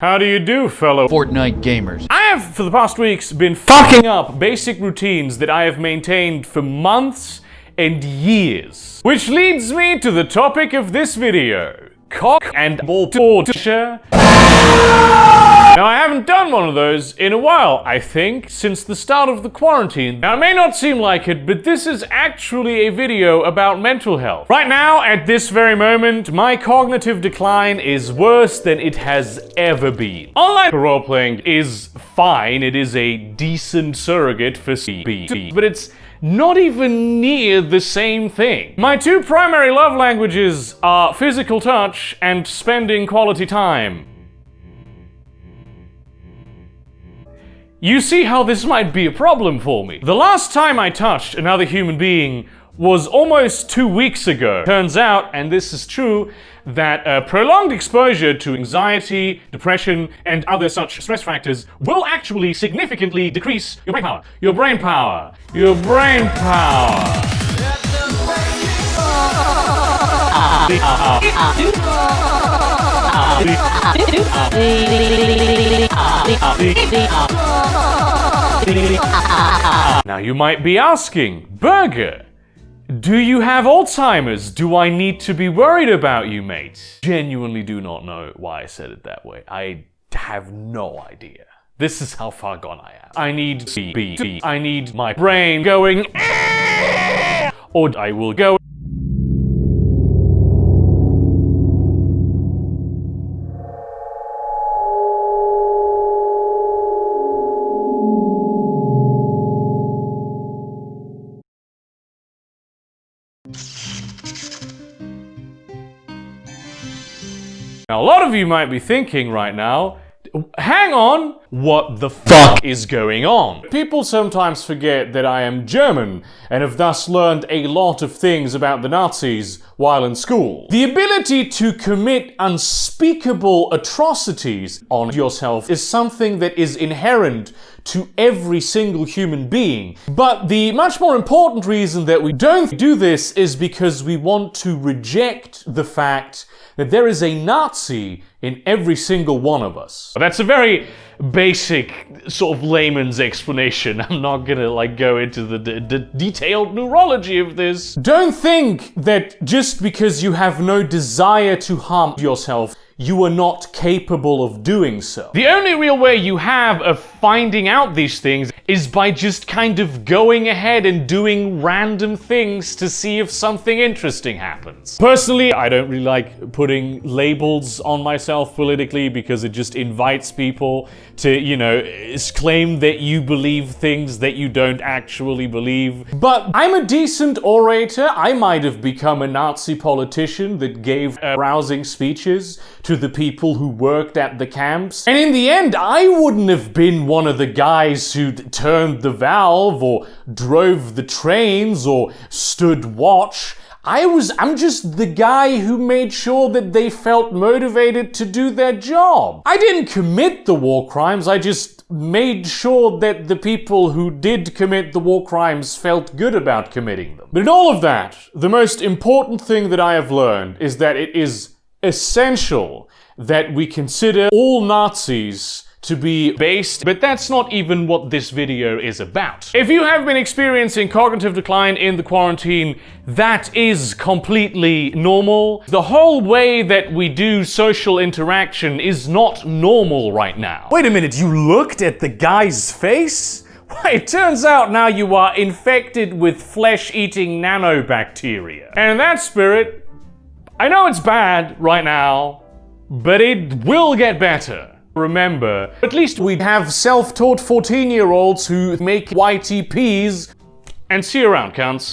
How do you do, fellow Fortnite gamers? I have, for the past weeks, been fucking up basic routines that I have maintained for months and years. Which leads me to the topic of this video. Cock and ball torture. Now, I haven't done one of those in a while, I think, since the start of the quarantine. Now, it may not seem like it, but this is actually a video about mental health. Right now, at this very moment, my cognitive decline is worse than it has ever been. Online role-playing is fine, it is a decent surrogate for CBT, but it's not even near the same thing. My two primary love languages are physical touch and spending quality time. You see how this might be a problem for me. The last time I touched another human being was almost 2 weeks ago. Turns out, and this is true, that prolonged exposure to anxiety, depression, and other such stress factors will actually significantly decrease your brain power. Your brain power. Your brain power. Now you might be asking, Burger, do you have Alzheimer's? Do I need to be worried about you, mate? Genuinely do not know why I said it that way. I have no idea. This is how far gone I am. I need CBT. I need my brain going, or I will go. Now, a lot of you might be thinking right now, hang on, what the fuck is going on? People sometimes forget that I am German and have thus learned a lot of things about the Nazis while in school. The ability to commit unspeakable atrocities on yourself is something that is inherent to every single human being. But the much more important reason that we don't do this is because we want to reject the fact that there is a Nazi in every single one of us. That's a very basic, sort of layman's explanation. I'm not gonna go into the detailed neurology of this. Don't think that just because you have no desire to harm yourself, you are not capable of doing so. The only real way you have of finding out these things is by just kind of going ahead and doing random things to see if something interesting happens. Personally, I don't really like putting labels on myself politically because it just invites people to, claim that you believe things that you don't actually believe. But I'm a decent orator. I might have become a Nazi politician that gave rousing speeches to the people who worked at the camps. And in the end, I wouldn't have been one of the guys who turned the valve or drove the trains or stood watch. I'm just the guy who made sure that they felt motivated to do their job. I didn't commit the war crimes, I just made sure that the people who did commit the war crimes felt good about committing them. But in all of that, the most important thing that I have learned is that it is essential that we consider all Nazis to be based, but that's not even what this video is about. If you have been experiencing cognitive decline in the quarantine, that is completely normal. The whole way that we do social interaction is not normal right now. Wait a minute, you looked at the guy's face? Well, it turns out now you are infected with flesh-eating nanobacteria. And in that spirit, I know it's bad right now, but it will get better. Remember, at least we have self-taught 14-year-olds who make YTPs, and see you around, cunts.